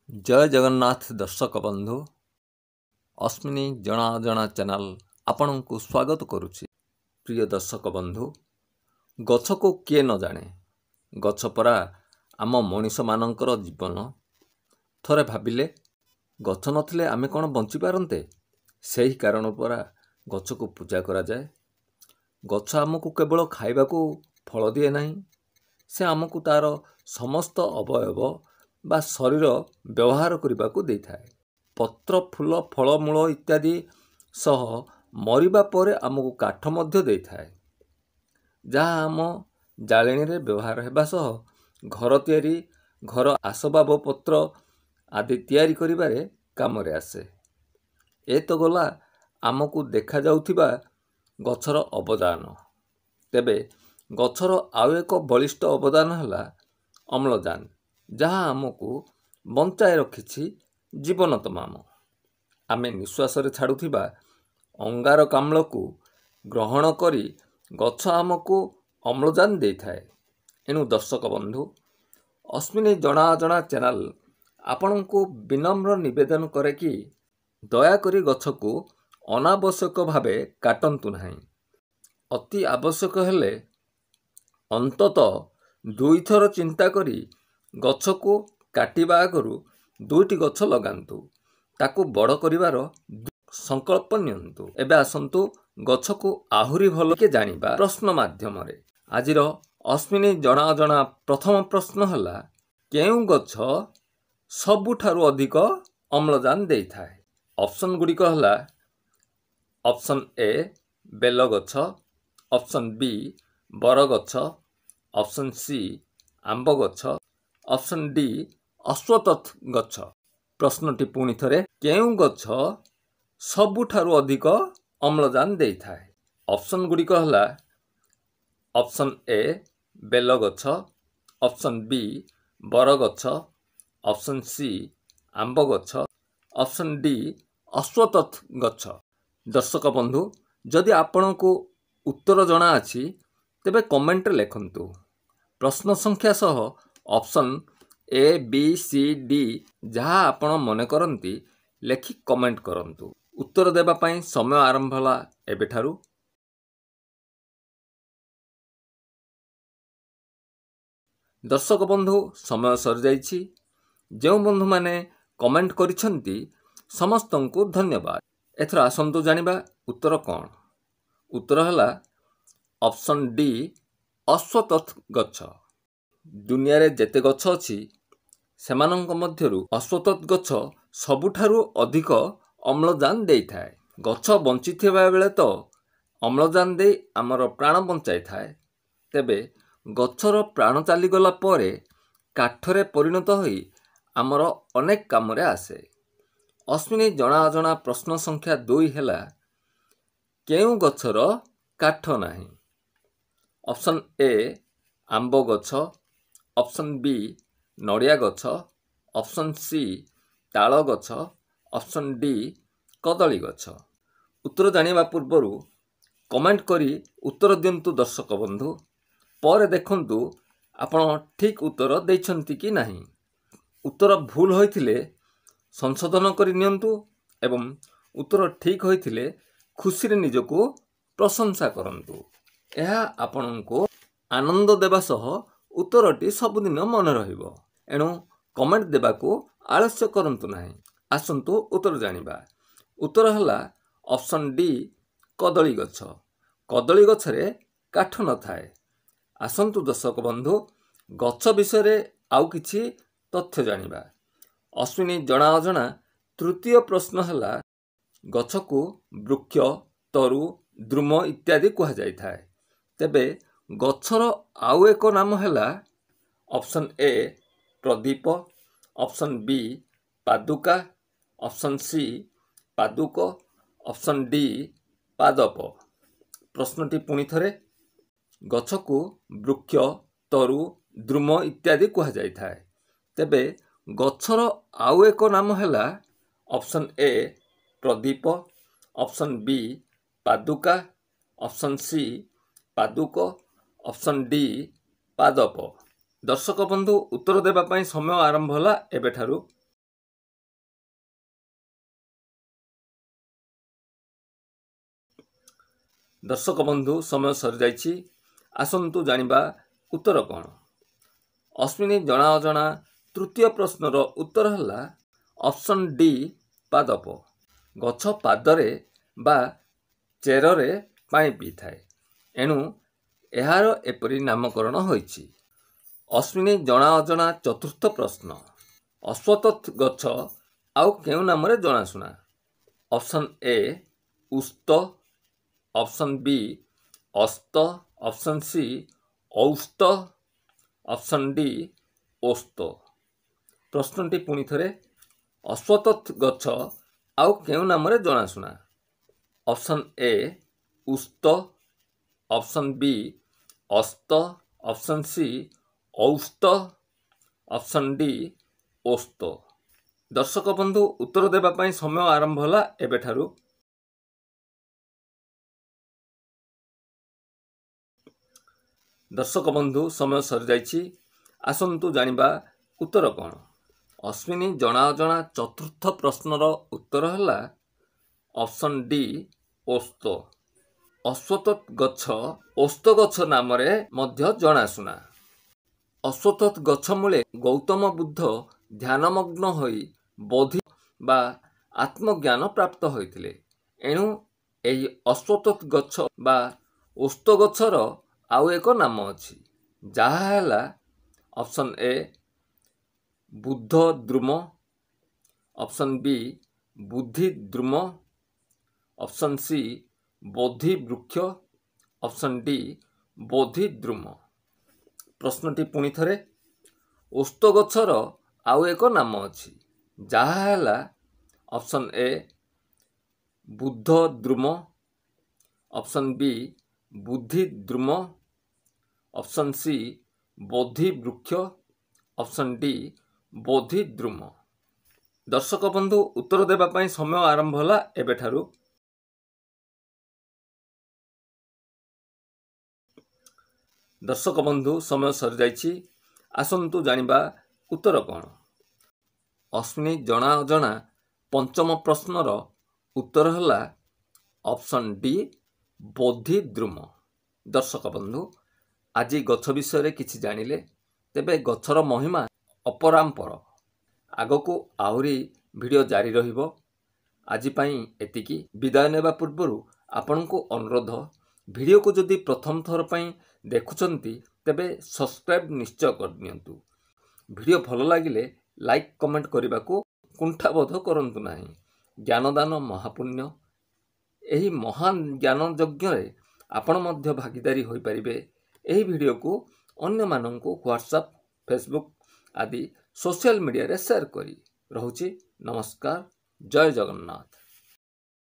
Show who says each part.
Speaker 1: जय जगन्नाथ दर्शक बंधु अश्विनी जना जना चैनल आपण को स्वागत करुछि। प्रिय दर्शक बंधु, गछ को किए न जाने, गछ परा आम मनीष मानकर जीवन। थरे भाबिले गछ नथिले आमे कौन बंची पारंते? सही कारण परा गछ को पूजा करा जाए। गछ आमको केवल खाइबा को फल दिए नहीं, से आमको तार समस्त अवयव बा शरीर व्यवहार करने को दे थाए। पत्र फूल फलमूल इत्यादि सह मरिबा परे आमको काठ मध्य दे थाए, जहाँ आम जालेनी रे व्यवहार हेबा सह घर तैयारी, घर आसबाब पत्र आदि तैयारी करिबारे काम रे आसे। ए तो गला आमको देखा जाउथिबा गछर अवदान। तेबे गछर आउ एक बलिष्ठ अवदान हला अम्लजान, जहाँ आमको बंचाए रखिछि जीवन तमाम। आमे निश्वास रे छाड़ुथिबा अंगारकाम्ल को ग्रहण करी गछ आमको अम्लजान दे थाए। एनु दर्शक बंधु, अश्विनी जना जना चैनल आपण को विनम्र निवेदन करे कि दया करी गछ को अनावश्यक भावे काटंतु नहीं। अति आवश्यक हेले अंतत दुई थर चिंता करी गछ को काटिबा आगरु दुईटी गछ लगांतु, ताकू बड़ करिवार संकल्प नियंतु। एबे आसंतु गछ को आहुरी भल के जानिबा प्रश्न माध्यम रे। आजिर अश्विनी जना जना प्रथम प्रश्न हला, केउ गछ सबुठारु अधिक अम्लजान देई थाए? ऑप्शन गुडिक हला ऑप्शन ए बेल गछ, ऑप्शन बी बर गछ, ऑप्शन सी आंब गछ, ऑप्शन डी अश्वत्थ गछ। प्रश्नटी पुणी थरे, केउ गछ सबुठारु अधिक अम्लजान देई थाए? ऑप्शन गुडिक हला ऑप्शन ए बेल गछ, ऑप्शन बी बर गछ, ऑप्शन सी आंब गछ, ऑप्शन डी अश्वत्थ गछ। दर्शक बंधु, जदि आपण को उत्तर जना अछि तेबे कमेंट लेखंतु। प्रश्न संख्या सह option A B C D जहाँ आपण मन करंती लेखि कमेंट करंतु। उत्तर देबा पई समय आरंभ होला एबेठारु। दर्शक बंधु, समय सर जाइछि। जो बंधु माने कमेंट करिसंती समस्तंकु धन्यवाद। एथरा आसंतु जानिबा उत्तर कोन। उत्तर हला ऑप्शन डी अश्वत्थ गछ। दुनिया रे जेते गछ अछि सेमानंक मध्यरु अश्वत्थ गछ सबुठारु अधिक अम्लजान देई थाए। गछ बंचिथिबा बेले तो अम्लजान देई हमर प्राण बंचाई थाए, तेबे गछर प्राण चाली गला परे काठरे परिणत होई हमर अनेक काम रे आसे। अश्विनी जना जना प्रश्न संख्या 2 हेला, केउ गछर काठ नाही? ऑप्शन ए आंब गछ, ऑप्शन बी नड़िया गछ, ऑप्शन सी ताल गछ, ऑप्शन डी कदली गछ। उत्तर जानिबा पूर्वरु कमेंट करी उत्तर दियंतु दर्शक बंधु। पर देखंतु आपण ठीक उत्तर दैछंती कि नाही। उत्तर भूल होइथिले संशोधन करि नियंतु एवं उत्तर ठीक होइथिले खुशी रे निजको प्रशंसा करंतु। एहा आपनको आनंद देबा सह उत्तरटी सबुदिन मन रहिबो। एणु कमेंट देबाको आलस्य करंतु नाही। आसंतु उत्तर जानिबा। उत्तर हला ऑप्शन डी कदली गछ। कदली गछरे काठ न थाए। आसंतु दर्शक बंधु, गछ विषय रे आउ किछि तथ्य जानिबा। अश्विनी जना अजना तृतीय प्रश्न हला, गछ को वृक्ष, तरु, द्रुम इत्यादि कहा जाय थाए। तेबे गछर आउ एक नाम हला ऑप्शन ए प्रदीप, ऑप्शन बी पादुका, ऑप्शन सी पादुक, ऑप्शन डी पादप। प्रश्नटी पुणी थरे, गछ को वृक्ष, तरु, द्रुम इत्यादि कहा जाय थाए। तेबे गछर आउ एक नाम हला ऑप्शन ए प्रदीप, ऑप्शन बी पादुका, ऑप्शन सी पादुक, ऑप्शन डी पादप। दर्शक बंधु, उत्तर देबा पई समय आरंभ होला एबेठारु। दर्शक बंधु समय सरी जाइछि आसंतु जानिबा उत्तर कौन। अश्विनी जना अजना तृतीय प्रश्नर उत्तर है ऑप्शन डी पादप। गछ पादरे बा चेररे पानी पी थाए एणु एहार एपरी नामकरण होइछि। अश्विनी जना अजना चतुर्थ प्रश्न अश्वत्थ गछ आउ केउ नामरे जनाशुना। ऑप्शन ए उस्त, ऑप्शन बी अस्त, ऑप्शन सी औस्त, ऑप्शन डी ओस्त। प्रश्नटी पुणी थरे अश्वत्थ गछ आउ केउ नामरे जनाशुना। ऑप्शन ए उस्त, ऑप्शन बी अस्त, ऑप्शन सी औस्त, ऑप्शन डी ओस्त। दर्शक बंधु उत्तर देबा पई समय आरंभ होला एबेठारु। दर्शक बंधु समय सरी जाइछि आसंतु जानिबा उत्तर कौन। अश्विनी जना अजना चतुर्थ प्रश्नर उत्तर है ऑप्शन डी ओस्त। अश्वत्थ गछ ओस्त गछ नामरे मध्य जनाशुना। अश्वत्थ गछ मूले गौतम बुद्ध ध्यानमग्न होई बोधि बा आत्मज्ञान प्राप्त होइथिले एणु एही अश्वत्थ गछ बा ओस्त गछर आउ एक नाम अछि जहा हैला ऑप्शन ए बुद्ध द्रुम, ऑप्शन बी बुद्धि द्रुम, ऑप्शन सी बोधि वृक्ष, ऑप्शन डी बोधि द्रुम। प्रश्नटी पुणी थरे ओस्त गछर आउ एक नाम अछि जहा हैला ऑप्शन ए बुद्ध द्रुम, ऑप्शन बी बुद्धि द्रुम, ऑप्शन सी बोधि वृक्ष, ऑप्शन डी बोधि द्रुम। दर्शक बंधु उत्तर देबा पई समय आरंभ होला एबेठारु। दर्शक बंधु समय सरी जाइछि आसंतु जानिबा उत्तर कौन। अश्विनी जना अजना पंचम प्रश्नर उत्तर है ऑप्शन डी बोधि द्रुम। दर्शक बंधु आज गछ विषय किछि जानिले तेबे गछर महिमा अपरांपर। आगको आहुरी वीडियो जारी रहिबो। आज पई एतिकी विदाय नेबा पूर्वरु आपनको अनुरोध वीडियो को जदि प्रथम थर पई देखुचंती तेबे सब्सक्राइब निश्चय कर नियंतु। वीडियो भल लागिले लाइक कमेंट करने को कुंठाबोध करंतु नाही। ज्ञानदान महापुण्य। एही महान ज्ञान यज्ञ रे आपण मध्य भागीदारी होई परिबे। एही वीडियो को अन्य माननको व्हाट्सएप, फेसबुक आदि सोशल मीडिया रे शेयर करी। रहुची नमस्कार। जय जगन्नाथ।